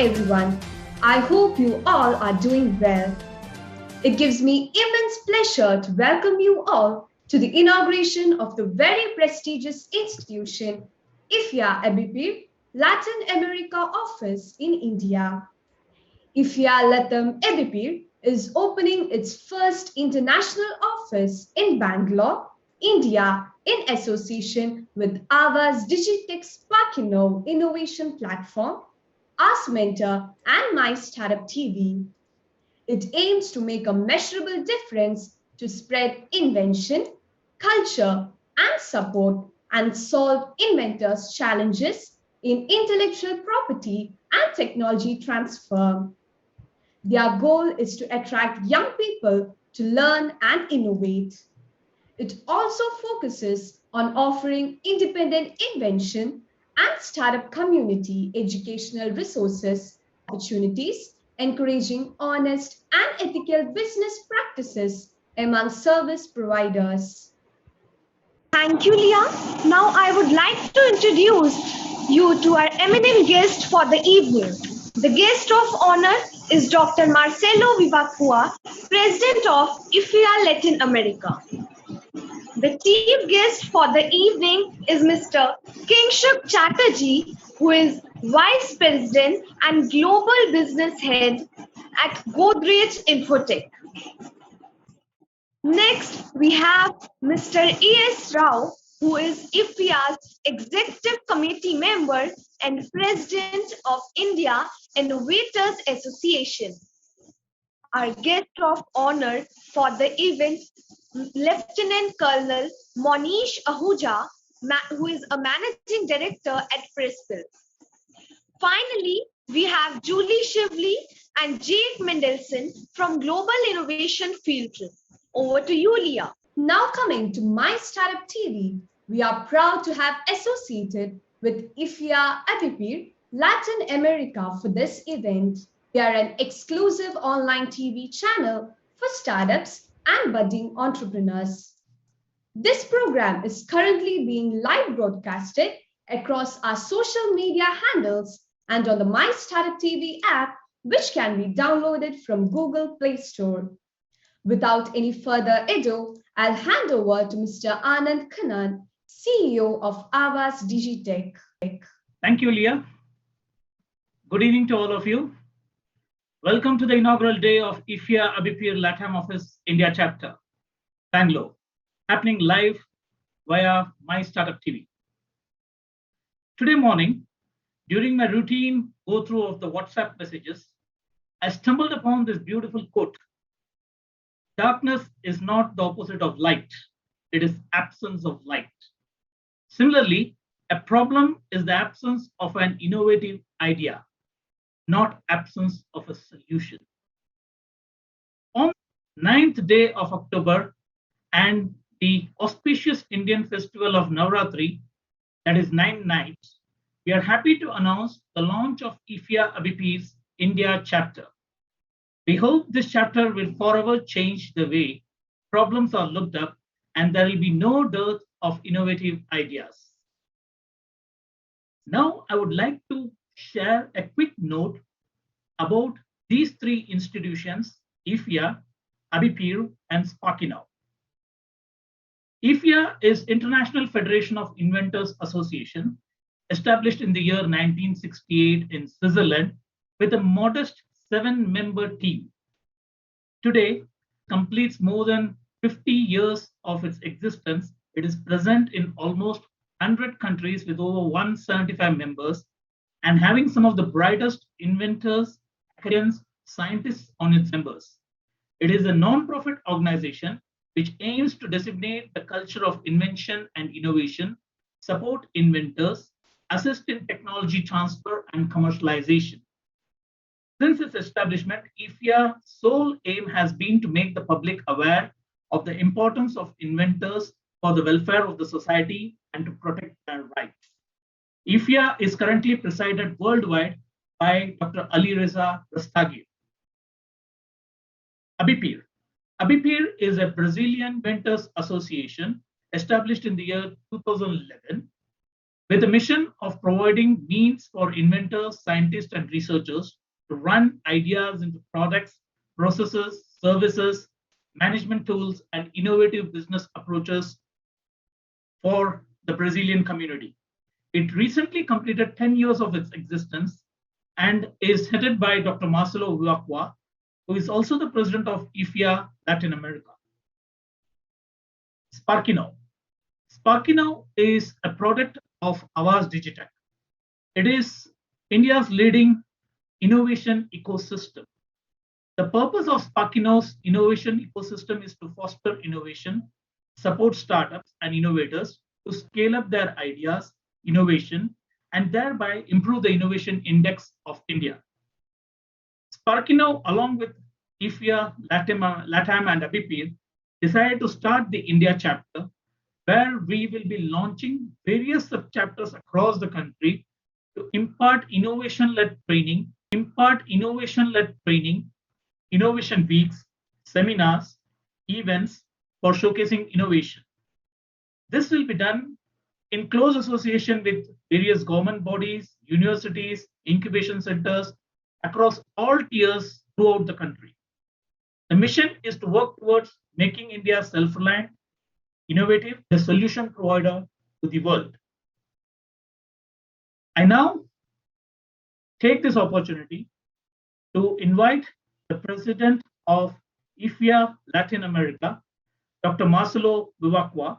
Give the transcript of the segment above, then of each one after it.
everyone. I hope you all are doing well. It gives me immense pleasure to welcome you all to the inauguration of the very prestigious institution, IFIA-ABIPIR, Latin America office in India. IFIA-LATAM is opening its first international office in Bangalore, India, in association with Ava's Digitech Sparkino innovation platform, Ask Mentor, and My Startup TV. It aims to make a measurable difference to spread invention, culture, and support and solve inventors' challenges in intellectual property and technology transfer. Their goal is to attract young people to learn and innovate. It also focuses on offering independent invention and startup community educational resources, opportunities, encouraging honest and ethical business practices among service providers. Thank you, Leah. Now I would like to introduce you to our eminent guest for the evening. The guest of honor is Dr. Marcelo Vivacqua, President of IFIA Latin America. The chief guest for the evening is Mr. Kingshuk Chatterjee, who is Vice President and Global Business Head at Godrej Infotech. Next, we have Mr. E.S. Rao, who is IFIA's Executive Committee member and President of India Innovators Association. Our guest of honor for the event, Lieutenant Colonel Monish Ahuja, who is a Managing Director at Pressbill. Finally, we have Julie Shively and Jake Mendelson from Global Innovation Field Trip. Over to you, Leah. Now coming to My Startup TV, we are proud to have associated with IFIA-ABIPIR Latin America for this event. We are an exclusive online TV channel for startups and budding entrepreneurs. This program is currently being live broadcasted across our social media handles and on the My Startup TV app, which can be downloaded from Google Play Store. Without any further ado, I'll hand over to Mr. Anand Kannan, CEO of Ava's Digitech. Thank you, Leah. Good evening to all of you. Welcome to the inaugural day of IFIA-ABIPIR LATAM Office India Chapter, Bangalore, happening live via My Startup TV. Today morning, during my routine go through of the WhatsApp messages, I stumbled upon this beautiful quote. Darkness is not the opposite of light. It is absence of light. Similarly, a problem is the absence of an innovative idea, not absence of a solution. On 9th day of October and the auspicious Indian festival of Navratri, that is 9 nights, we are happy to announce the launch of IFIA-ABIPIR's India chapter. We hope this chapter will forever change the way problems are looked up and there will be no dearth of innovative ideas. Now, I would like to share a quick note about these three institutions, IFIA, ABIPIR, and Sparkino. IFIA is International Federation of Inventors Association, established in the year 1968 in Switzerland with a modest 7-member team. Today, completes more than 50 years of its existence. It is present in almost 100 countries with over 175 members and having some of the brightest inventors, academics, scientists on its members. It is a non-profit organization which aims to disseminate the culture of invention and innovation, support inventors, assist in technology transfer and commercialization. Since its establishment, IFIA's sole aim has been to make the public aware of the importance of inventors for the welfare of the society and to protect their rights. IFIA is currently presided worldwide by Dr. Ali Reza Rastagi. ABIPIR. ABIPIR is a Brazilian Inventors Association established in the year 2011 with a mission of providing means for inventors, scientists, and researchers to run ideas into products, processes, services, management tools, and innovative business approaches for the Brazilian community. It recently completed 10 years of its existence and is headed by Dr. Marcelo Villaquia, who is also the president of IFIA Latin America. Sparkino. Sparkino is a product of Avaz Digitech. It is India's leading innovation ecosystem. The purpose of Sparkino's innovation ecosystem is to foster innovation, support startups and innovators to scale up their ideas, innovation, and thereby improve the innovation index of India. Sparkino, along with IFIA, LATAM, and ABIPIR, decided to start the India chapter, where we will be launching various sub-chapters across the country to impart innovation-led training, innovation weeks, seminars, events for showcasing innovation. This will be done in close association with various government bodies, universities, incubation centers across all tiers throughout the country. The mission is to work towards making India self-reliant, innovative, a solution provider to the world. I now take this opportunity to invite the president of IFIA Latin America, Dr. Marcelo Villaquia.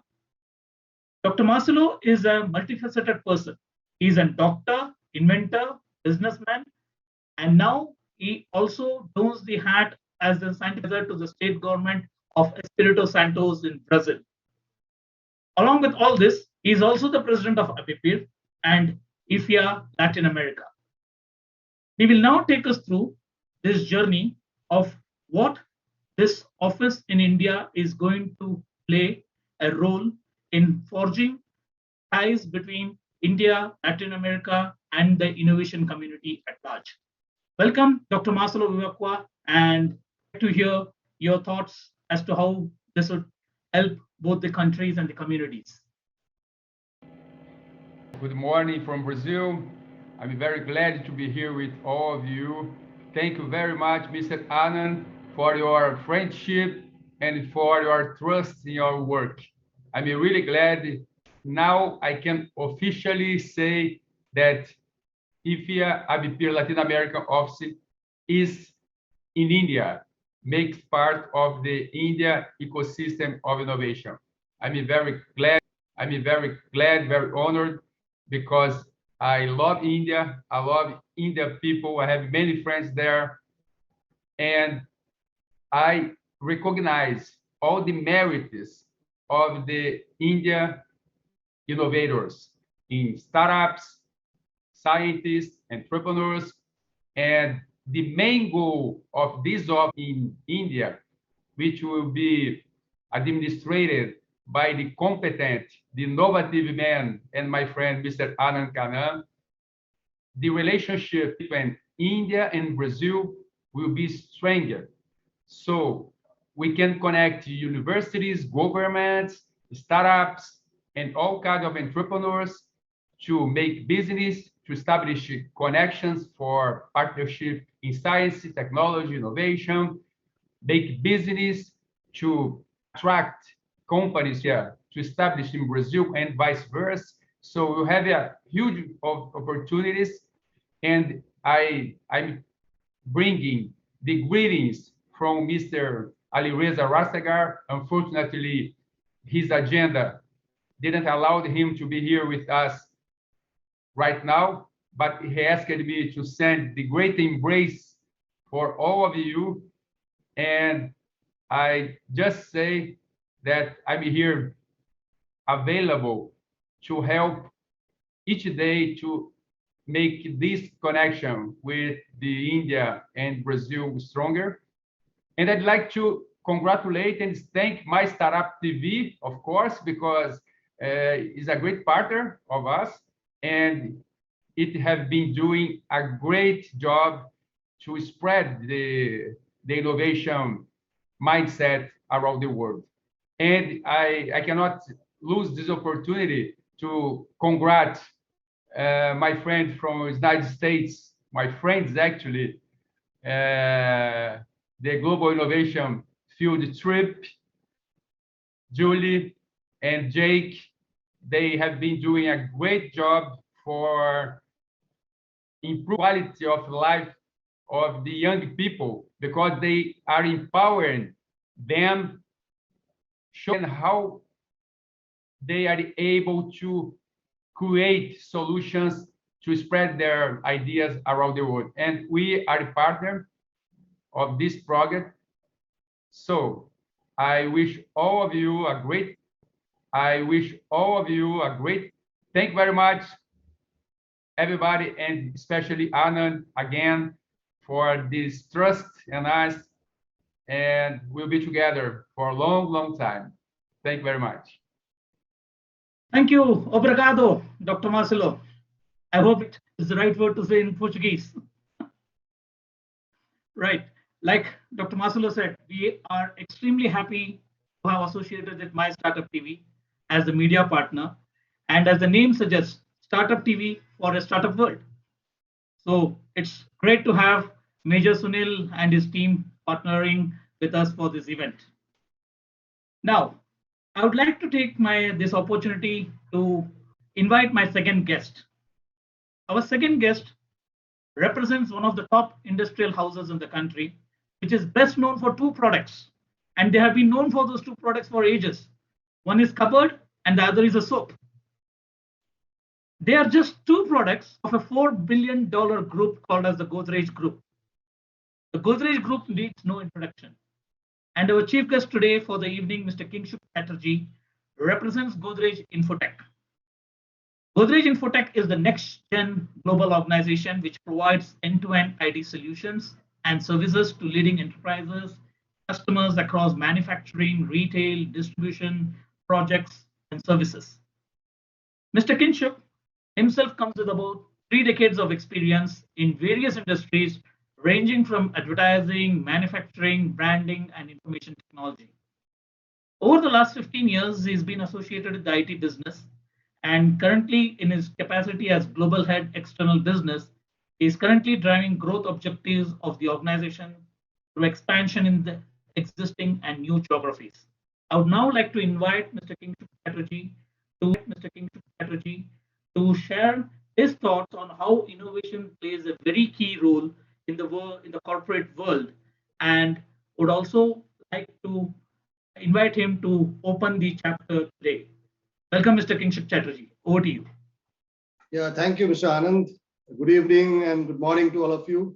Dr. Marcelo is a multifaceted person. He's a doctor, inventor, businessman, and now he also dons the hat as the scientific advisor to the state government of Espírito Santos in Brazil. Along with all this, he is also the president of ABIPIR and IFIA Latin America. He will now take us through this journey of what this office in India is going to play a role in forging ties between India, Latin America, and the innovation community at large. Welcome, Dr. Marcelo Villaquia, and to hear your thoughts as to how this would help both the countries and the communities. Good morning from Brazil. I'm very glad to be here with all of you. Thank you very much, Mr. Anand, for your friendship and for your trust in your work. I'm really glad now I can officially say that IFIA-ABIPIR Latin American office is in India, makes part of the India ecosystem of innovation. I'm very glad, very honored, because I love India. I love India people. I have many friends there. And I recognize all the merits of the India innovators in startups, scientists, entrepreneurs. And the main goal of this office in India, which will be administered by the competent, the innovative man and my friend, Mr. Anand Kanan, the relationship between India and Brazil will be stronger. So we can connect universities, governments, startups, and all kinds of entrepreneurs to make business, to establish connections for partnership in science, technology, innovation, make business to attract companies here to establish in Brazil and vice versa. So we have a huge opportunities, and I'm bringing the greetings from Mr. Alireza Rastegar. Unfortunately, his agenda didn't allow him to be here with us right now, but he asked me to send the great embrace for all of you. And I just say that I'm here available to help each day to make this connection with the India and Brazil stronger. And I'd like to congratulate and thank My Startup TV, of course, because it's a great partner of us, and it has been doing a great job to spread the innovation mindset around the world. And I cannot lose this opportunity to congratulate my friend from the United States, my friends actually, the Global Innovation Field Trip, Julie and Jake, they have been doing a great job for improve quality of life of the young people because they are empowering them, showing how they are able to create solutions to spread their ideas around the world. And we are a partner of this project. So I wish all of you a great, thank you very much, everybody, and especially Anand again for this trust in us. And we'll be together for a long, long time. Thank you very much. Thank you. Obrigado, Dr. Marcelo. I hope it is the right word to say in Portuguese. Right. Like Dr. Marcelo said, we are extremely happy to have associated with My Startup TV as the media partner. And as the name suggests, Startup TV for a startup world. So it's great to have Major Sunil and his team partnering with us for this event. Now, I would like to take this opportunity to invite my second guest. Our second guest represents one of the top industrial houses in the country, which is best known for two products. And they have been known for those two products for ages. One is cupboard and the other is a soap. They are just two products of a $4 billion group called as the Godrej Group. The Godrej Group needs no introduction. And our chief guest today for the evening, Mr. Kingshuk Chatterjee, represents Godrej Infotech. Godrej Infotech is the next-gen global organization which provides end-to-end IT solutions and services to leading enterprises, customers across manufacturing, retail, distribution, projects, and services. Mr. Kingshuk himself comes with about 3 decades of experience in various industries ranging from advertising, manufacturing, branding, and information technology. Over the last 15 years, he's been associated with the IT business, and currently in his capacity as global head external business, he is currently driving growth objectives of the organization through expansion in the existing and new geographies. I would now like to invite Mr. Kingshuk Chatterjee to share his thoughts on how innovation plays a very key role in the corporate world, and would also like to invite him to open the chapter today. Welcome, Mr. Kingshuk Chatterjee. Over to you. Yeah, thank you, Mr. Anand. Good evening and good morning to all of you.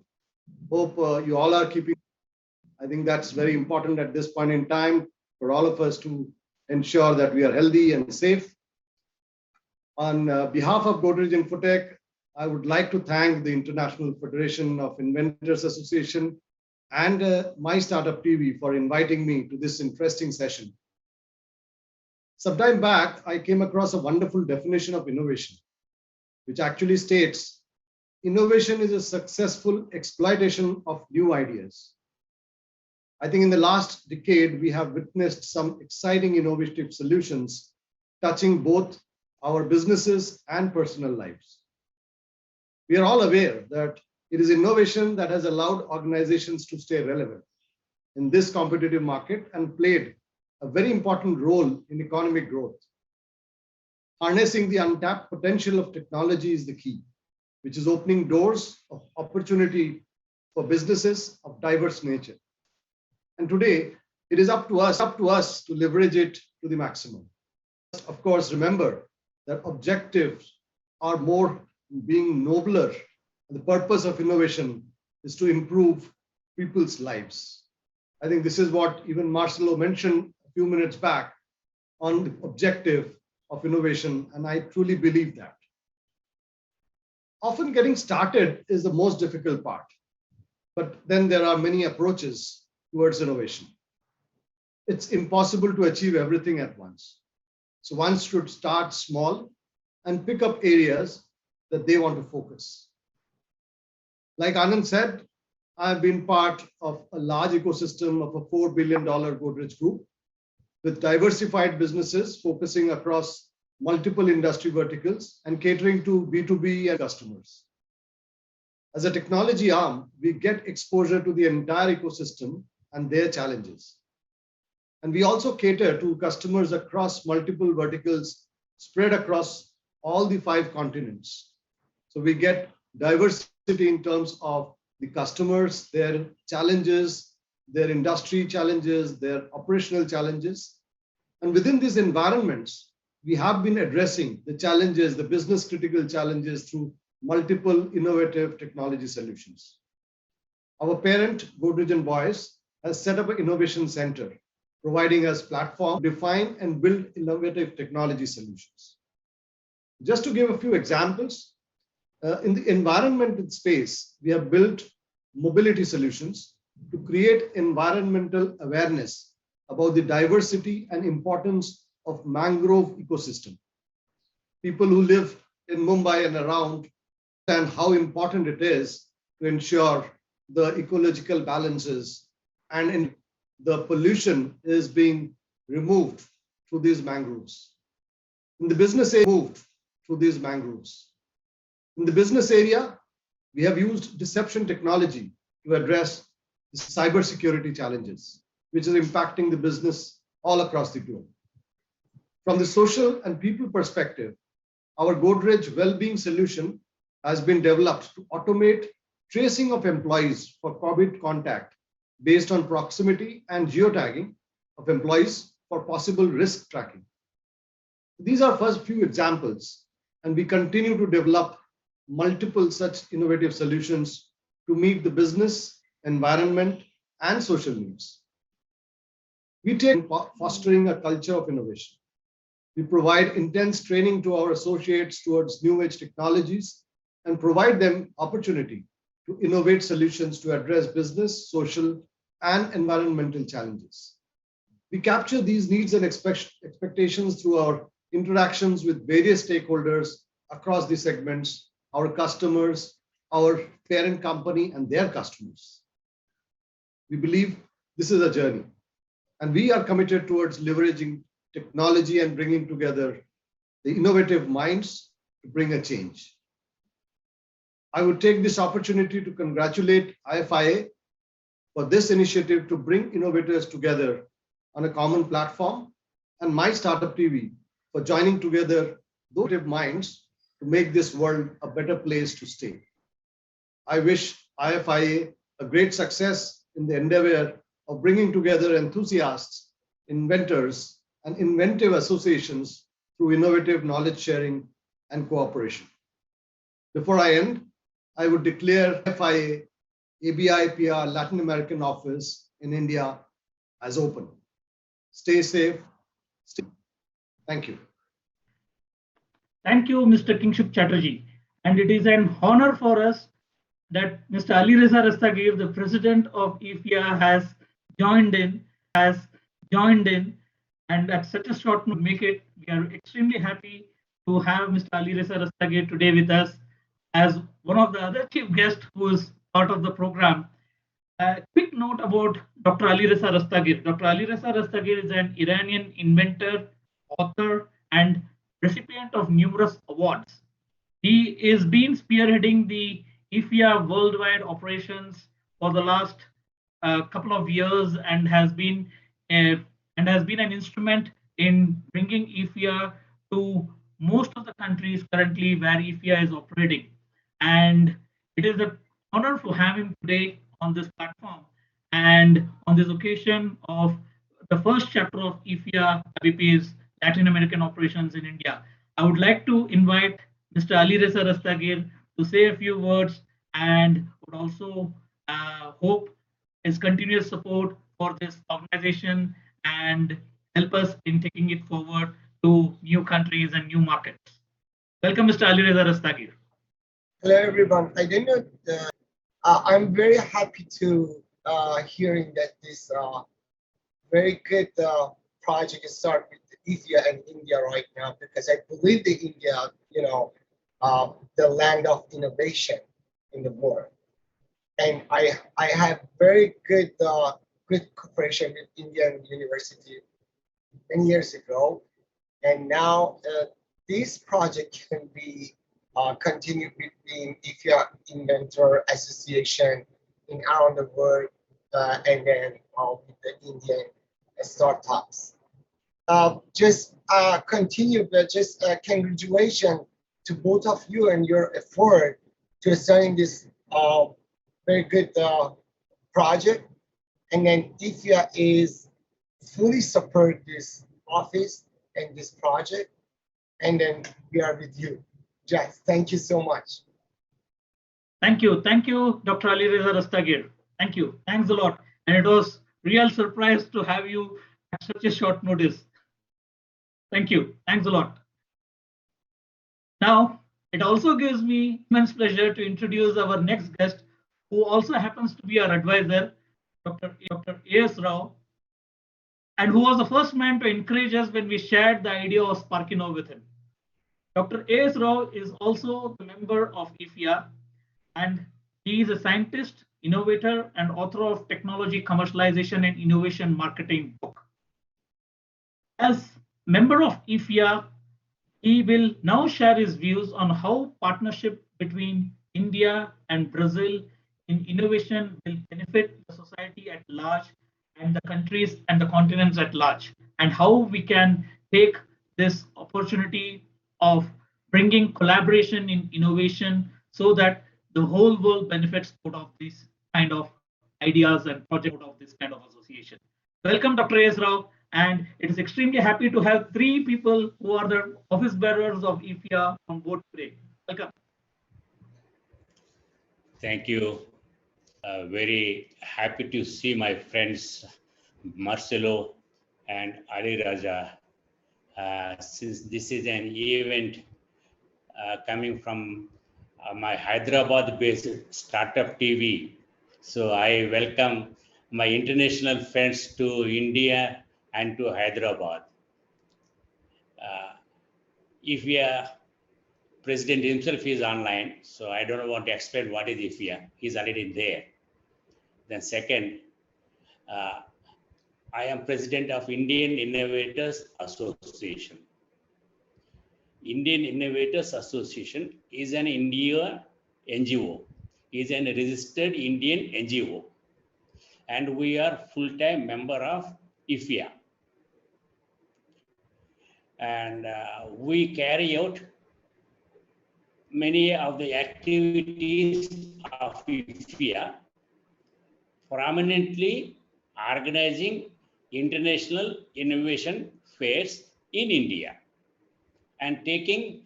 Hope you all are keeping. I think that's very important at this point in time for all of us to ensure that we are healthy and safe. On behalf of Godrej Infotech, I would like to thank the International Federation of Inventors Association and My Startup TV for inviting me to this interesting session. Some time back, I came across a wonderful definition of innovation, which actually states, innovation is a successful exploitation of new ideas. I think in the last decade, we have witnessed some exciting innovative solutions touching both our businesses and personal lives. We are all aware that it is innovation that has allowed organizations to stay relevant in this competitive market and played a very important role in economic growth. Harnessing the untapped potential of technology is the key, which is opening doors of opportunity for businesses of diverse nature. And today, it is up to us to leverage it to the maximum. Of course, remember that objectives are more being nobler. The purpose of innovation is to improve people's lives. I think this is what even Marcelo mentioned a few minutes back on the objective of innovation, and I truly believe that. Often getting started is the most difficult part, but then there are many approaches towards innovation. It's impossible to achieve everything at once. So one should start small and pick up areas that they want to focus. Like Anand said, I've been part of a large ecosystem of a $4 billion Godrej Group with diversified businesses focusing across multiple industry verticals, and catering to B2B and customers. As a technology arm, we get exposure to the entire ecosystem and their challenges. And we also cater to customers across multiple verticals spread across all the 5 continents. So we get diversity in terms of the customers, their challenges, their industry challenges, their operational challenges. And within these environments, we have been addressing the challenges, the business critical challenges through multiple innovative technology solutions. Our parent, Godrej & Boyce, has set up an innovation center, providing us platform to define and build innovative technology solutions. Just to give a few examples, in the environmental space, we have built mobility solutions to create environmental awareness about the diversity and importance of mangrove ecosystem. People who live in Mumbai and around understand how important it is to ensure the ecological balances and the pollution is being removed through these mangroves. In the business area, we have used deception technology to address the cybersecurity challenges, which is impacting the business all across the globe. From the social and people perspective, our Godrej well-being solution has been developed to automate tracing of employees for COVID contact based on proximity and geotagging of employees for possible risk tracking. These are first few examples, and we continue to develop multiple such innovative solutions to meet the business, environment, and social needs. We take fostering a culture of innovation. We provide intense training to our associates towards new age technologies and provide them opportunity to innovate solutions to address business, social, and environmental challenges. We capture these needs and expectations through our interactions with various stakeholders across the segments, our customers, our parent company, and their customers. We believe this is a journey, and we are committed towards leveraging technology and bringing together the innovative minds to bring a change. I would take this opportunity to congratulate IFIA for this initiative to bring innovators together on a common platform, and My Startup TV for joining together those innovative minds to make this world a better place to stay. I wish IFIA a great success in the endeavor of bringing together enthusiasts, inventors, and inventive associations through innovative knowledge sharing and cooperation. Before I end, I would declare IFIA-ABIPIR Latin American office in India as open. Stay safe. Thank you. Thank you, Mr. Kingshuk Chatterjee. And it is an honor for us that Mr. Alireza Rastagir, the president of IFIA, has joined in, and at such a short notice, make it. We are extremely happy to have Mr. Alireza Rastagir today with us as one of the other chief guests who is part of the program. A quick note about Dr. Alireza Rastagir. Dr. Alireza Rastagir is an Iranian inventor, author, and recipient of numerous awards. He is been spearheading the IFIA worldwide operations for the last couple of years and has been an instrument in bringing IFIA to most of the countries currently where IFIA is operating. And it is an honor to have him today on this platform and on this occasion of the first chapter of IFIA-ABIPIR's Latin American operations in India. I would like to invite Mr. Alireza Rastagir to say a few words and would also hope his continuous support for this organization and help us in taking it forward to new countries and new markets. Welcome, Mr. Alireza Rastagir. Hello, everyone. I don't know. I'm very happy to hearing that this very good project is started with IFIA and India right now, because I believe that India, the land of innovation in the world, and I have very good cooperation with Indian University many years ago, and now this project can be continued between IFIA Inventor Association in around the world and then with the Indian startups. Just continue, but just congratulations to both of you and your effort to starting this very good project. And then IFIA is fully support this office and this project. And then we are with you. Jeff, thank you so much. Thank you, Dr. Ali Reza Rastagir. Thank you, thanks a lot. And it was real surprise to have you at such a short notice. Thank you, thanks a lot. Now, it also gives me immense pleasure to introduce our next guest, who also happens to be our advisor, Dr. A.S. Rao, and who was the first man to encourage us when we shared the idea of Sparkino with him. Dr. A.S. Rao is also a member of IFIA, and he is a scientist, innovator, and author of Technology Commercialization and Innovation Marketing book. As member of IFIA, he will now share his views on how partnership between India and Brazil in innovation will benefit the society at large and the countries and the continents at large, and how we can take this opportunity of bringing collaboration in innovation so that the whole world benefits out of these kind of ideas and projects out of this kind of association. Welcome, Dr. A.S. Rao, and it is extremely happy to have three people who are the office bearers of IFIA on board today. Welcome. Thank you. Very happy to see my friends Marcelo and Ali Raja. Since this is an event coming from my Hyderabad-based startup TV, so I welcome my international friends to India and to Hyderabad. IFIA president himself is online, so I don't want to explain what is IFIA. He's already there. Then second, I am president of Indian Innovators Association. Indian Innovators Association is an India NGO, is a registered Indian NGO, and we are full-time member of IFIA. And we carry out many of the activities of IFIA, prominently organizing international innovation fairs in India and taking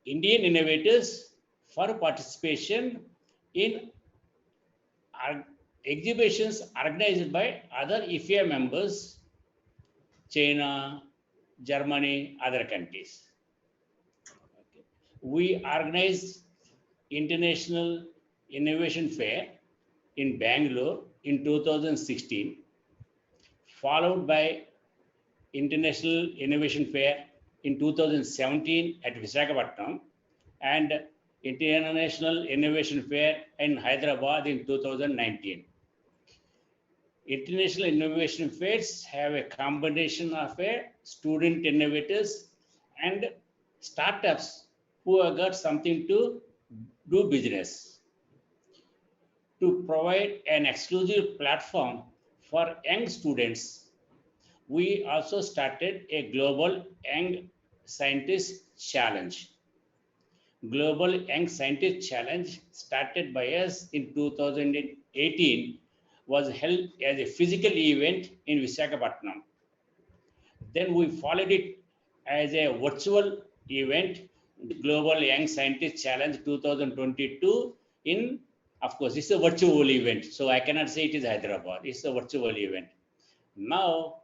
Indian innovators for participation in exhibitions organized by other IFIA members, China, Germany, other countries. Okay. We organized International Innovation Fair in Bangalore in 2016, followed by International Innovation Fair in 2017 at Visakhapatnam, and International Innovation Fair in Hyderabad in 2019. International innovation fairs have a combination of student innovators and startups who have got something to do business. To provide an exclusive platform for young students, we also started a Global Young Scientist Challenge. Global Young Scientist Challenge, started by us in 2018, was held as a physical event in Visakhapatnam. Then we followed it as a virtual event, Global Young Scientist Challenge 2022 in, of course, it's a virtual event. So I cannot say it is Hyderabad, it's a virtual event. Now,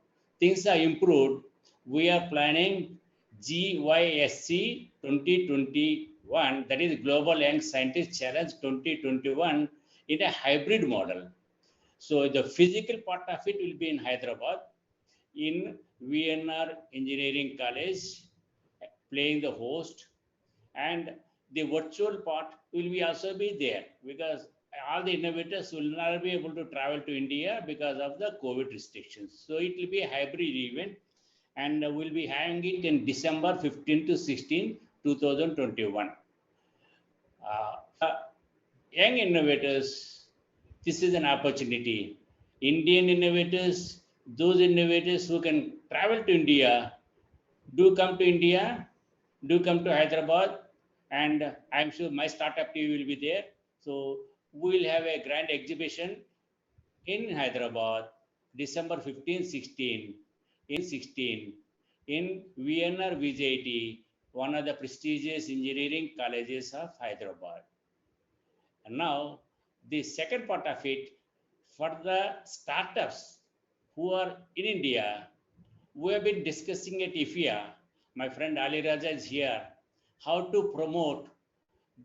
things are improved. We are planning GYSC 2021, that is Global Young Scientist Challenge 2021 in a hybrid model. So the physical part of it will be in Hyderabad, in VNR Engineering College, playing the host, and the virtual part will be also be there, because all the innovators will not be able to travel to India because of the COVID restrictions. So it will be a hybrid event, and we'll be having it in December 15 to 16, 2021. Young innovators, this is an opportunity. Indian innovators, those innovators who can travel to India, do come to India, do come to Hyderabad, and I'm sure my startup team will be there. So we'll have a grand exhibition in Hyderabad, December 15, 16, in Vienna VJT, one of the prestigious engineering colleges of Hyderabad. And now the second part of it, for the startups who are in India, we have been discussing at IFIA. My friend Ali Raja is here, how to promote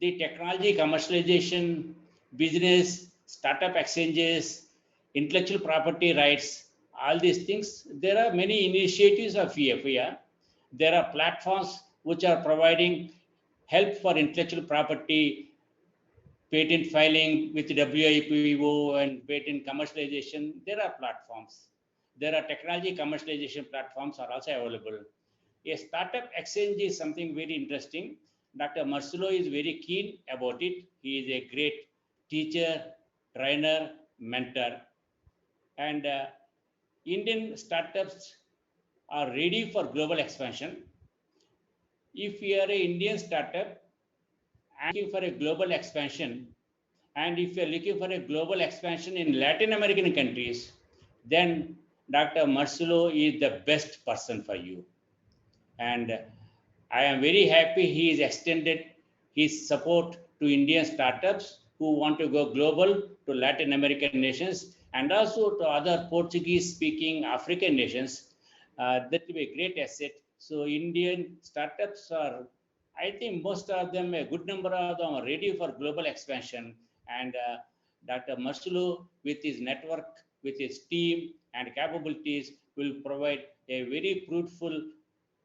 the technology commercialization, business, startup exchanges, intellectual property rights, all these things. There are many initiatives of IFIA. There are platforms which are providing help for intellectual property, patent filing with WIPO and patent commercialization. There are platforms. There are technology commercialization platforms are also available. A startup exchange is something very interesting. Dr. Marcelo is very keen about it. He is a great teacher, trainer, mentor. And Indian startups are ready for global expansion. If you are an Indian startup and looking for a global expansion, and if you're looking for a global expansion in Latin American countries, then Dr. Marcelo is the best person for you. And I am very happy he has extended his support to Indian startups who want to go global to Latin American nations and also to other Portuguese-speaking African nations. That will be a great asset. So Indian startups are, I think most of them, a good number of them are ready for global expansion. And Dr. Marcelo, with his network, with his team and capabilities, will provide a very fruitful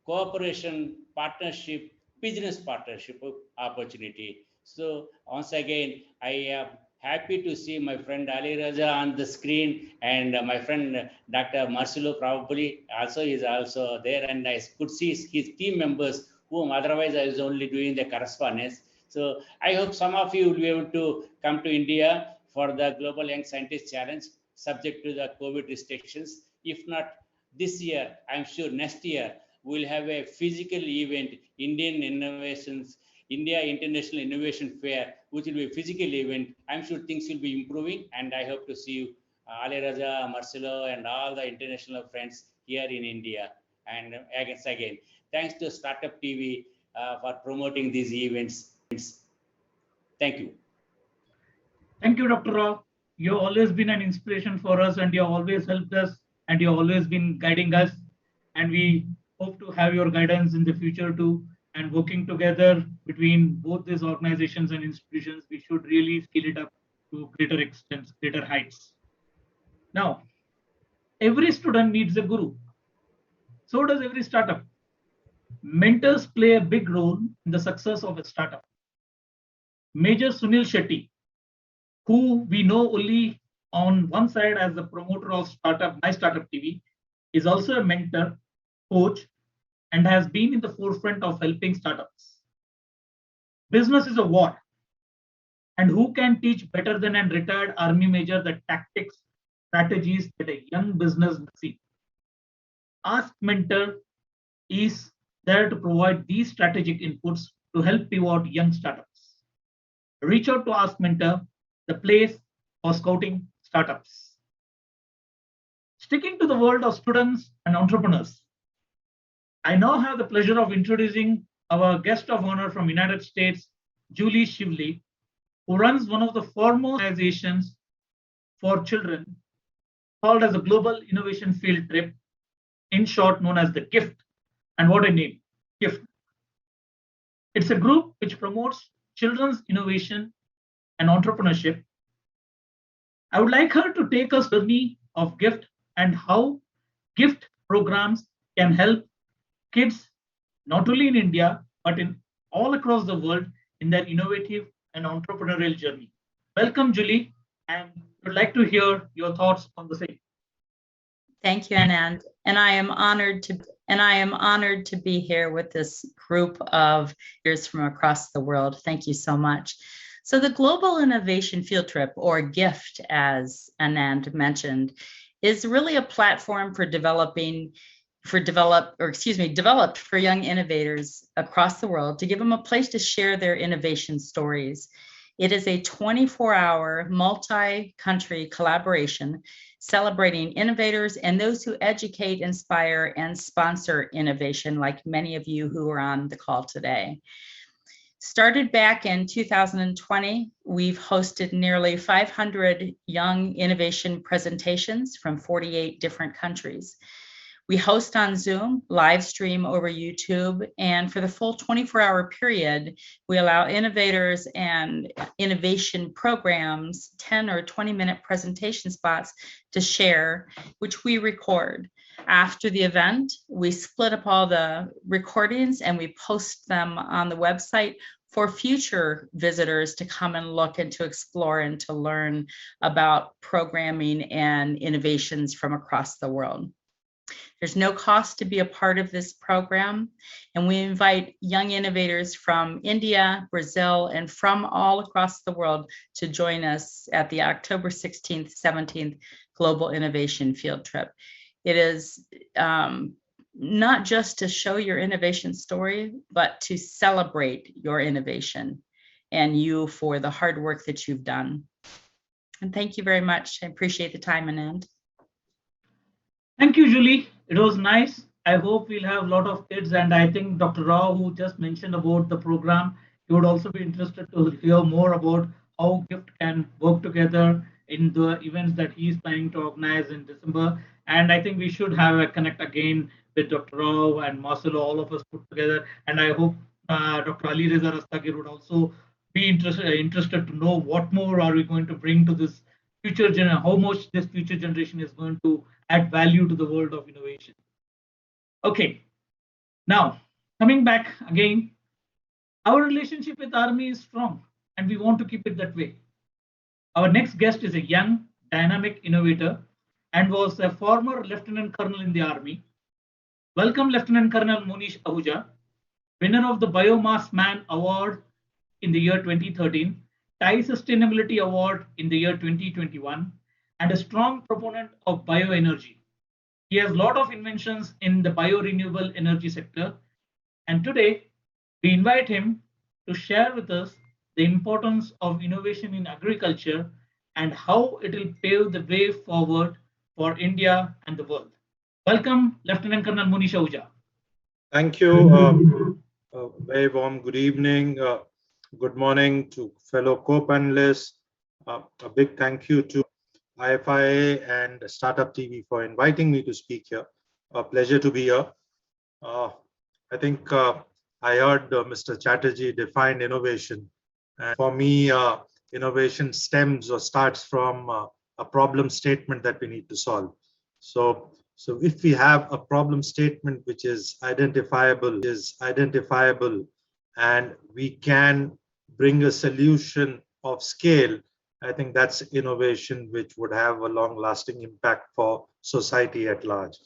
cooperation, partnership, business partnership opportunity. So once again, I am happy to see my friend Ali Raja on the screen, and my friend Dr. Marcelo probably also is also there, and I could see his team members whom otherwise I was only doing the correspondence. So I hope some of you will be able to come to India for the Global Young Scientist Challenge, subject to the COVID restrictions. If not this year, I'm sure next year we'll have a physical event, Indian Innovations, India International Innovation Fair, which will be a physical event. I'm sure things will be improving, and I hope to see you, Ali Raja, Marcelo, and all the international friends here in India. And again, thanks to Startup TV for promoting these events. Thank you. Thank you, Dr. Rao. You've always been an inspiration for us, and you've always helped us, and you've always been guiding us. And we hope to have your guidance in the future too. And working together between both these organizations and institutions, we should really scale it up to greater extents, greater heights. Now, every student needs a guru. So does every startup. Mentors play a big role in the success of a startup. Major Sunil Shetty, who we know only on one side as the promoter of startup, My Startup TV, is also a mentor, coach, and has been in the forefront of helping startups. Business is a war, and who can teach better than a retired army major the tactics, strategies that a young business must see? Ask Mentor is there to provide these strategic inputs to help pivot young startups. Reach out to Ask Mentor, the place for scouting startups. Sticking to the world of students and entrepreneurs, I now have the pleasure of introducing our guest of honor from United States, Julie Shively, who runs one of the foremost organizations for children called as the Global Innovation Field Trip, in short known as the GIFT. And what a name, GIFT. It's a group which promotes children's innovation and entrepreneurship. I would like her to take us through the journey of GIFT and how GIFT programs can help kids, not only in India, but in all across the world in their innovative and entrepreneurial journey. Welcome, Julie, and would like to hear your thoughts on the same. Thank you, Anand. And I am honored to be and I am honored to be here with this group of leaders from across the world. Thank you so much. So the Global Innovation Field Trip, or GIFT, as Anand mentioned, is really a platform for developed for young innovators across the world to give them a place to share their innovation stories. It is a 24-hour multi-country collaboration celebrating innovators and those who educate, inspire, and sponsor innovation, like many of you who are on the call today. Started back in 2020, we've hosted nearly 500 young innovation presentations from 48 different countries. We host on Zoom, live stream over YouTube, and for the full 24-hour period, we allow innovators and innovation programs 10 or 20-minute presentation spots to share, which we record. After the event, we split up all the recordings and we post them on the website for future visitors to come and look and to explore and to learn about programming and innovations from across the world. There's no cost to be a part of this program, and we invite young innovators from India, Brazil, and from all across the world to join us at the October 16th, 17th Global Innovation Field Trip. It is not just to show your innovation story, but to celebrate your innovation and you for the hard work that you've done. And thank you very much. I appreciate the time, Anand. Thank you, Julie. It was nice. I hope we'll have a lot of kids, and I think Dr. Rao, who just mentioned about the program, he would also be interested to hear more about how GIFT can work together in the events that he is planning to organize in December. And I think we should have a connect again with Dr. Rao and Marcelo, all of us put together. And I hope Dr. Ali Reza Rastagir would also be interested to know what more are we going to bring to this future generation, how much this future generation is going to add value to the world of innovation. Okay, now coming back again, our relationship with Army is strong and we want to keep it that way. Our next guest is a young, dynamic innovator and was a former Lieutenant Colonel in the Army. Welcome, Lieutenant Colonel Monish Ahuja, winner of the Biomass Man Award in the year 2013, TIE Sustainability Award in the year 2021, and a strong proponent of bioenergy. He has a lot of inventions in the biorenewable energy sector. And today, we invite him to share with us the importance of innovation in agriculture and how it will pave the way forward for India and the world. Welcome, Lieutenant Colonel Monish Ahuja. Thank you. Very warm good evening. Good morning to fellow co-panelists. A big thank you to IFIA and Startup TV for inviting me to speak here. A pleasure to be here. I think I heard Mr. Chatterjee define innovation. And for me, innovation stems or starts from a problem statement that we need to solve. So if we have a problem statement which is identifiable, and we can bring a solution of scale, I think that's innovation which would have a long-lasting impact for society at large.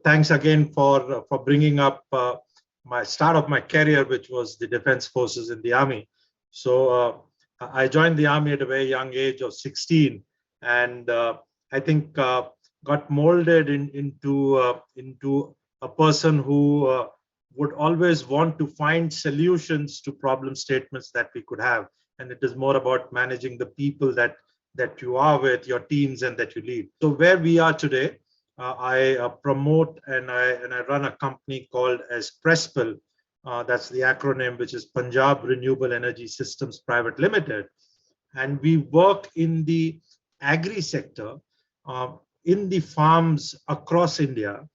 Thanks again for bringing up my start of my career, which was the Defense Forces in the Army. So I joined the Army at a very young age of 16, and I think got molded into a person who would always want to find solutions to problem statements that we could have. And it is more about managing the people that you are with, your teams, and that you lead. So where we are today, I promote and I run a company called as Prespil. That's the acronym, which is Punjab Renewable Energy Systems Private Limited. And we work in the agri sector, in the farms across India.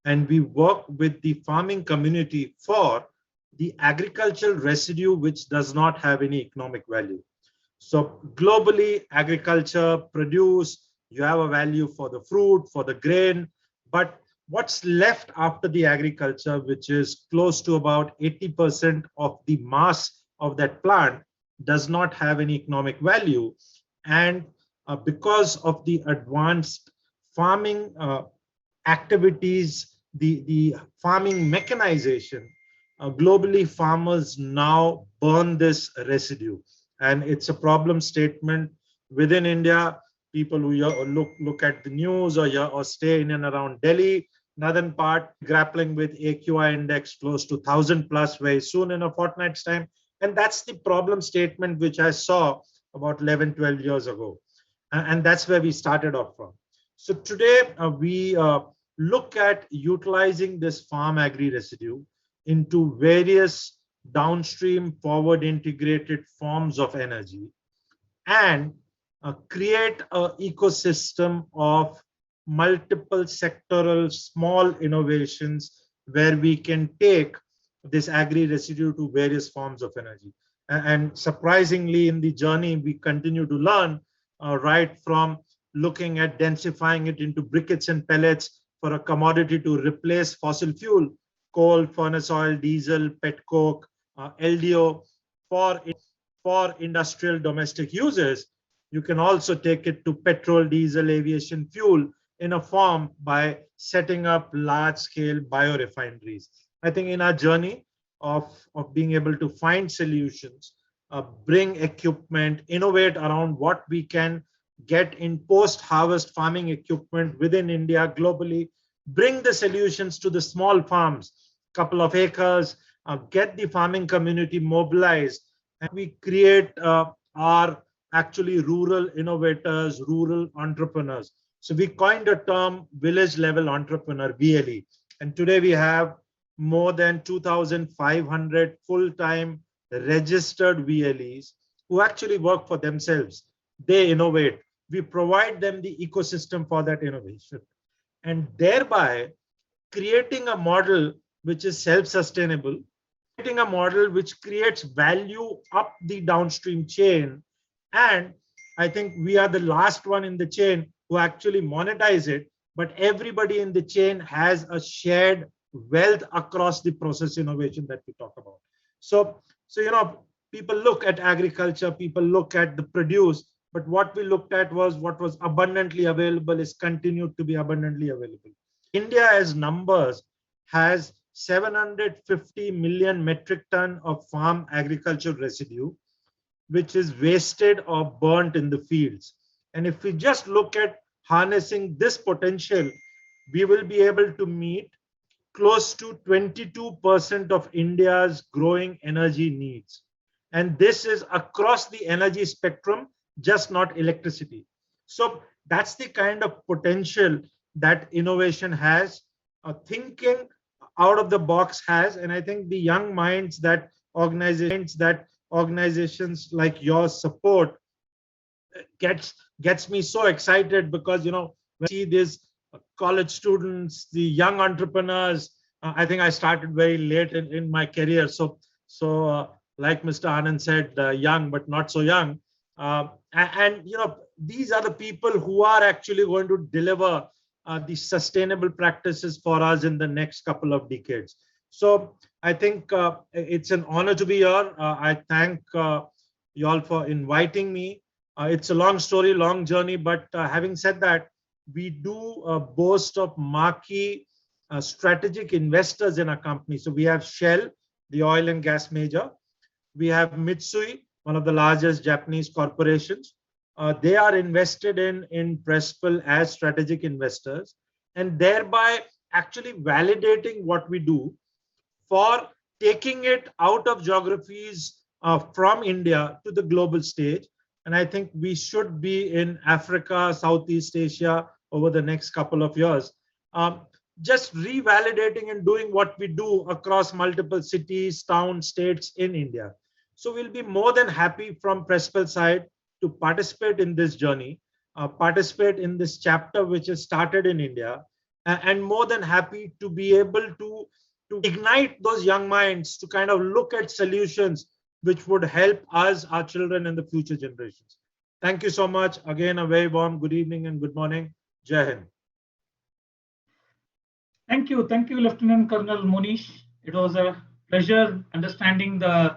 And we work with the farming community for the agricultural residue which does not have any economic value. So globally, agriculture produce, you have a value for the fruit, for the grain, but what's left after the agriculture, which is close to about 80% of the mass of that plant, does not have any economic value. And because of the advanced farming activities the farming mechanization, globally farmers now burn this residue, and it's a problem statement within India. People who look at the news or stay in and around Delhi, northern part, grappling with AQI index close to 1,000 plus very soon in a fortnight's time. And that's the problem statement which I saw about 11, 12 years ago. And that's where we started off from. So today we look at utilizing this farm agri residue into various downstream forward integrated forms of energy, and create an ecosystem of multiple sectoral small innovations where we can take this agri residue to various forms of energy. And surprisingly, in the journey, we continue to learn, right from looking at densifying it into briquettes and pellets for a commodity to replace fossil fuel, coal, furnace oil, diesel, pet coke, LDO for industrial domestic uses. You can also take it to petrol, diesel, aviation fuel in a form by setting up large scale biorefineries. I think in our journey of being able to find solutions, bring equipment, innovate around what we can get in post-harvest farming equipment within India, globally, bring the solutions to the small farms, couple of acres, get the farming community mobilized, and we create our actually rural innovators, rural entrepreneurs. So we coined a term village level entrepreneur, VLE. And today we have more than 2,500 full-time registered VLEs who actually work for themselves. They innovate. We provide them the ecosystem for that innovation, and thereby creating a model which is self-sustainable, creating a model which creates value up the downstream chain. And I think we are the last one in the chain who actually monetize it, but everybody in the chain has a shared wealth across the process innovation that we talk about. So people look at agriculture, people look at the produce, but what we looked at was what was abundantly available is continued to be abundantly available. India, as numbers, has 750 million metric ton of farm agricultural residue, which is wasted or burnt in the fields. And if we just look at harnessing this potential, we will be able to meet close to 22% of India's growing energy needs. And this is across the energy spectrum, just not electricity. So that's the kind of potential that innovation has, thinking out of the box has. And I think the young minds that organizations like yours support gets me so excited, because when I see these college students, the young entrepreneurs, I think I started very late in my career. So like Mr. Anand said, young but not so young. And these are the people who are actually going to deliver the sustainable practices for us in the next couple of decades. So I think it's an honor to be here. I thank you all for inviting me. It's a long story, long journey, but having said that, we do boast of marquee strategic investors in our company. So we have Shell, the oil and gas major. We have Mitsui, one of the largest Japanese corporations. They are invested in Prespel as strategic investors, and thereby actually validating what we do for taking it out of geographies from India to the global stage. And I think we should be in Africa, Southeast Asia over the next couple of years, just revalidating and doing what we do across multiple cities, towns, states in India. So we'll be more than happy from Prespel side to participate in this journey, participate in this chapter which is started in India, and more than happy to be able to ignite those young minds to kind of look at solutions which would help us, our children, and the future generations. Thank you so much. Again, a very warm good evening and good morning. Jai Hind. Thank you, Lieutenant Colonel Monish. It was a pleasure understanding the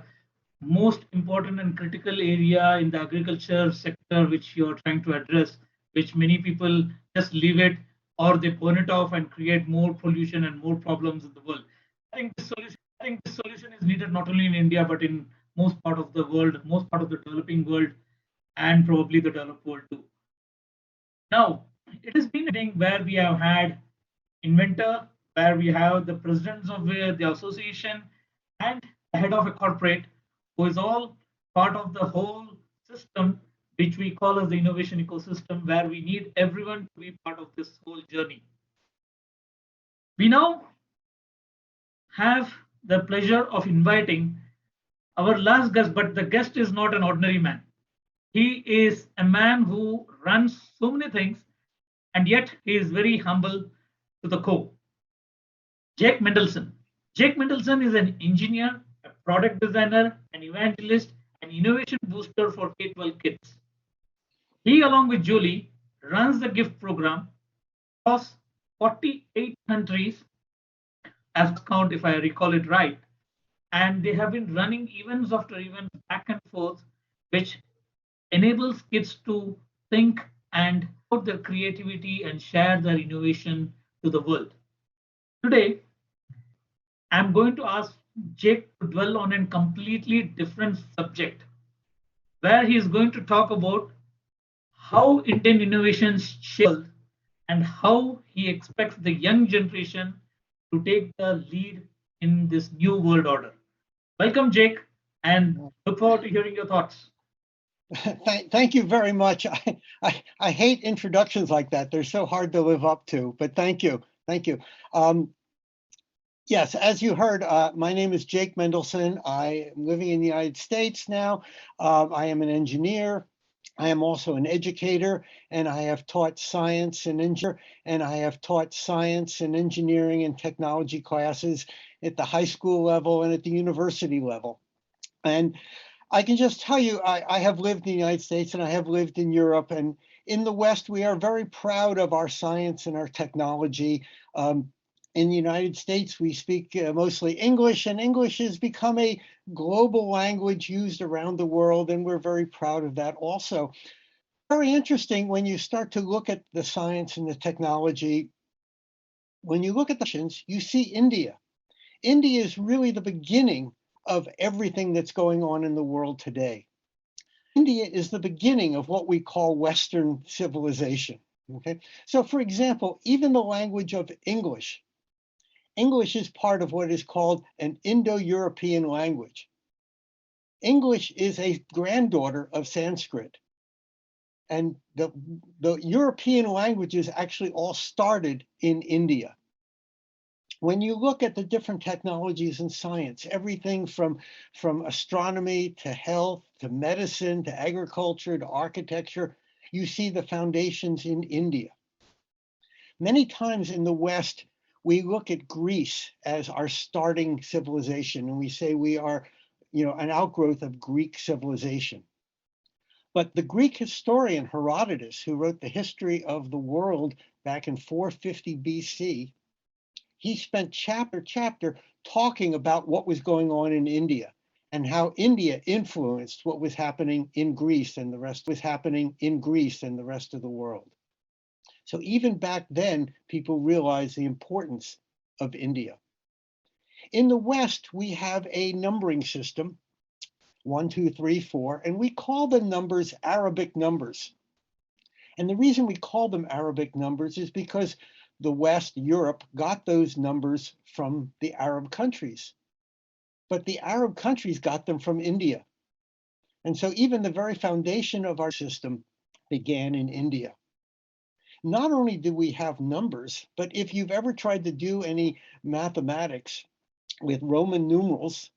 most important and critical area in the agriculture sector which you're trying to address, which many people just leave it or they burn it off and create more pollution and more problems in the world. I think this solution is needed not only in India but in most part of the world, most part of the developing world, and probably the developed world too. Now, it has been a thing where we have had inventor, where we have the presidents of the association and the head of a corporate, who is all part of the whole system, which we call as the innovation ecosystem, where we need everyone to be part of this whole journey. We now have the pleasure of inviting our last guest, but the guest is not an ordinary man. He is a man who runs so many things, and yet he is very humble to the core. Jake Mendelson. Jake Mendelson is an engineer, a product designer, an evangelist, an innovation booster for K-12 kids. He, along with Julie, runs the GIFT program across 48 countries, as count if I recall it right, and they have been running events after events back and forth, which enables kids to think and put their creativity and share their innovation to the world. Today, I'm going to ask Jake to dwell on a completely different subject, where he is going to talk about how Indian innovations shape and how he expects the young generation to take the lead in this new world order. Welcome, Jake, and look forward to hearing your thoughts. Thank you very much. I hate introductions like that. They're so hard to live up to, but thank you. Thank you. Yes, as you heard, my name is Jake Mendelson. I am living in the United States now. I am an engineer. I am also an educator, and I have taught science and engineering and technology classes at the high school level and at the university level. And I can just tell you, I have lived in the United States and I have lived in Europe, and in the West, we are very proud of our science and our technology. In the United States, we speak mostly English, and English has become a global language used around the world, and we're very proud of that also. Very interesting when you start to look at the science and the technology. When you look at the nations, you see India. India is really the beginning of everything that's going on in the world today. India is the beginning of what we call Western civilization. Okay, so for example, even the language of English. English is part of what is called an Indo-European language. English is a granddaughter of Sanskrit. And the European languages actually all started in India. When you look at the different technologies in science, everything from astronomy to health, to medicine, to agriculture, to architecture, you see the foundations in India. Many times in the West, we look at Greece as our starting civilization, and we say we are, an outgrowth of Greek civilization. But the Greek historian Herodotus, who wrote the history of the world back in 450 BC, he spent chapter talking about what was going on in India and how India influenced what was happening in Greece and the rest of the world. So even back then, people realized the importance of India. In the West, we have a numbering system, 1, 2, 3, 4, and we call the numbers Arabic numbers. And the reason we call them Arabic numbers is because the West, Europe, got those numbers from the Arab countries. But the Arab countries got them from India. And so even the very foundation of our system began in India. Not only do we have numbers, but if you've ever tried to do any mathematics with Roman numerals,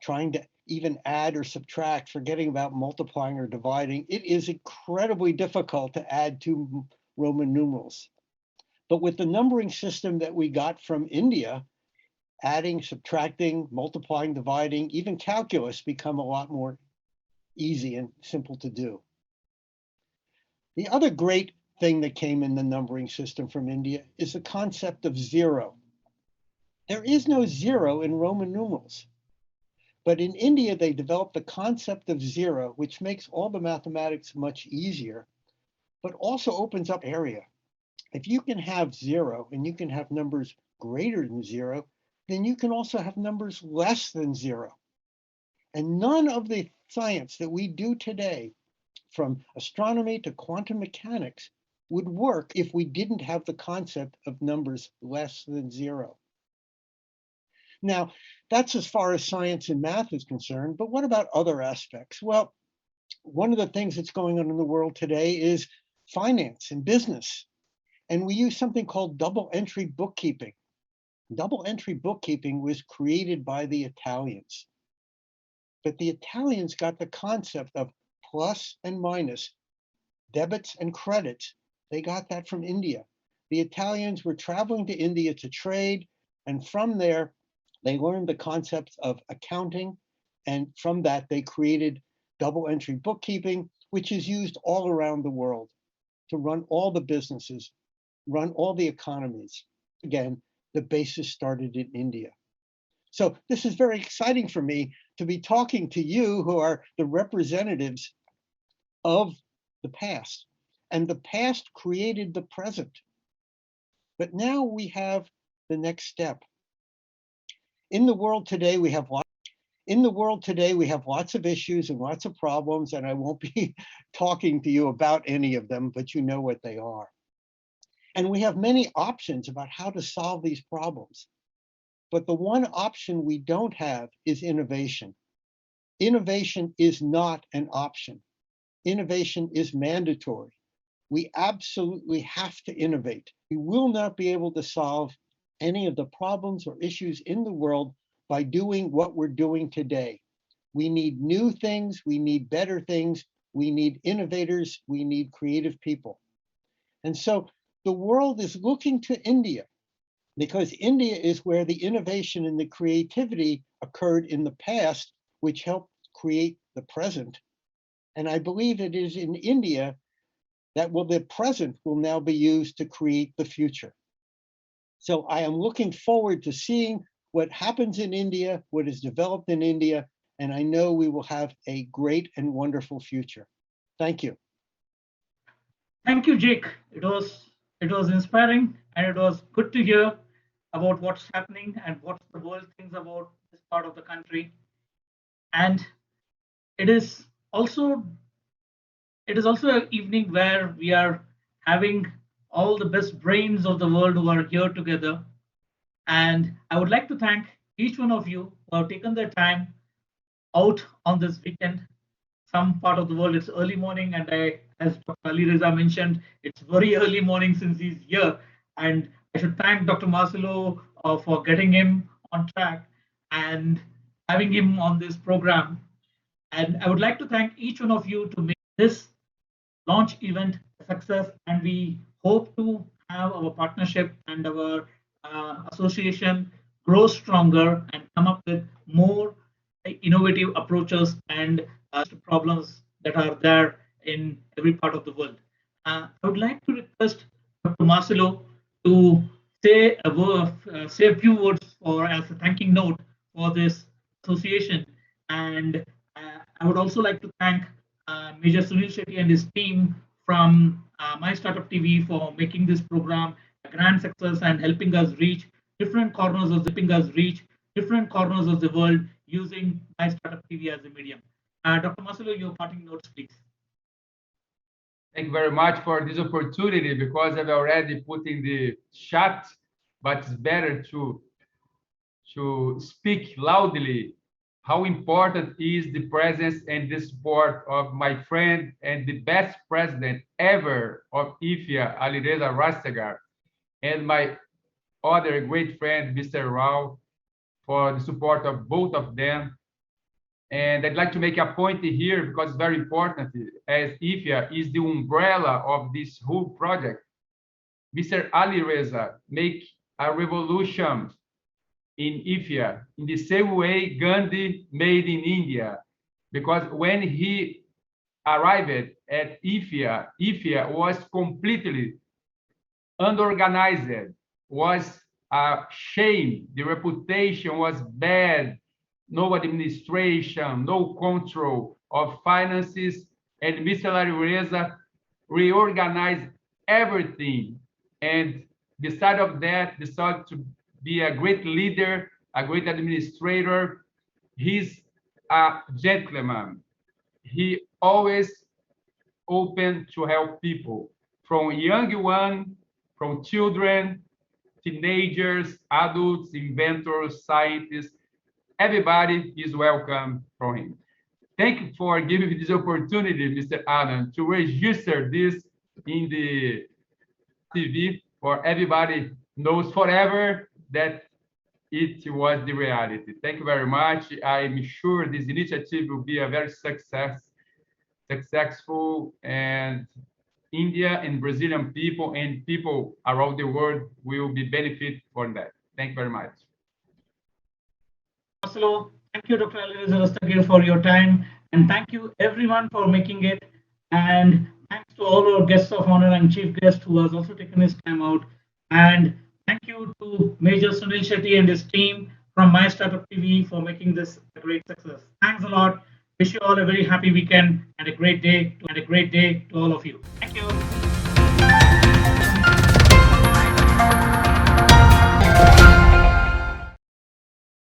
trying to even add or subtract, forgetting about multiplying or dividing, it is incredibly difficult to add two Roman numerals. But with the numbering system that we got from India, adding, subtracting, multiplying, dividing, even calculus become a lot more easy and simple to do. The other great thing that came in the numbering system from India is the concept of zero. There is no zero in Roman numerals. But in India, they developed the concept of zero, which makes all the mathematics much easier, but also opens up area. If you can have 0 and you can have numbers greater than 0, then you can also have numbers less than 0. And none of the science that we do today, from astronomy to quantum mechanics, would work if we didn't have the concept of numbers less than 0. Now, that's as far as science and math is concerned, but what about other aspects? Well, one of the things that's going on in the world today is finance and business. And we use something called double entry bookkeeping. Double entry bookkeeping was created by the Italians. But the Italians got the concept of plus and minus, debits and credits. They got that from India. The Italians were traveling to India to trade, and from there, they learned the concepts of accounting, and from that, they created double entry bookkeeping, which is used all around the world to run all the businesses, run all the economies. Again, the basis started in India. So this is very exciting for me to be talking to you who are the representatives of the past. And the past created the present. But now we have the next step. In the world today, we have lots of issues and lots of problems, and I won't be talking to you about any of them, but you know what they are. And we have many options about how to solve these problems. But the one option we don't have is innovation. Innovation is not an option. Innovation is mandatory. We absolutely have to innovate. We will not be able to solve any of the problems or issues in the world by doing what we're doing today. We need new things, we need better things, we need innovators, we need creative people. And so the world is looking to India because India is where the innovation and the creativity occurred in the past, which helped create the present. And I believe it is in India that the present will now be used to create the future. So I am looking forward to seeing what happens in India, what is developed in India, and I know we will have a great and wonderful future. Thank you. Thank you, Jake. It was inspiring, and it was good to hear about what's happening and what the world thinks about this part of the country. And it is also an evening where we are having all the best brains of the world who are here together. And I would like to thank each one of you who have taken their time out on this weekend. Some part of the world it's early morning, and as Dr. Ali Reza mentioned, it's very early morning since he's here. And I should thank Dr. Marcelo for getting him on track and having him on this program. And I would like to thank each one of you to make this launch event a success. And we hope to have our partnership and our association grow stronger and come up with more innovative approaches and problems that are there in every part of the world. I would like to request Dr. Marcelo to say a few words as a thanking note for this association. And I would also like to thank Major Sunil Shetty and his team from My Startup TV for making this program a grand success and helping us reach different corners of the world using My Startup TV as a medium. Dr. Marcelo, your parting notes, please. Thank you very much for this opportunity, because I've already put in the chat, but it's better to speak loudly how important is the presence and the support of my friend and the best president ever of IFIA, Alireza Rastegar, and my other great friend, Mr. Rao, for the support of both of them. And I'd like to make a point here, because it's very important, as IFIA is the umbrella of this whole project. Mr. Alireza make a revolution in IFIA in the same way Gandhi made in India, because when he arrived at IFIA, IFIA was completely unorganized, was a shame, the reputation was bad, no administration, no control of finances, and Mr. Alireza reorganized everything And beside of that, decided to be a great leader, a great administrator. He's a gentleman. He always open to help people, from young one, from children, teenagers, adults, inventors, scientists. Everybody is welcome from him. Thank you for giving me this opportunity, Mr. Anand, to register this in the TV for everybody knows forever that it was the reality. Thank you very much. I'm sure this initiative will be a very successful, and India and Brazilian people and people around the world will be benefit from that. Thank you very much. Marcelo, thank you, Dr. Alireza, for your time, and thank you everyone for making it. And thanks to all our guests of honor and chief guest who has also taken his time out. And thank you to Major Sunil Shetty and his team from My Startup TV for making this a great success. Thanks a lot. Wish you all a very happy weekend and a great day to all of you. Thank you.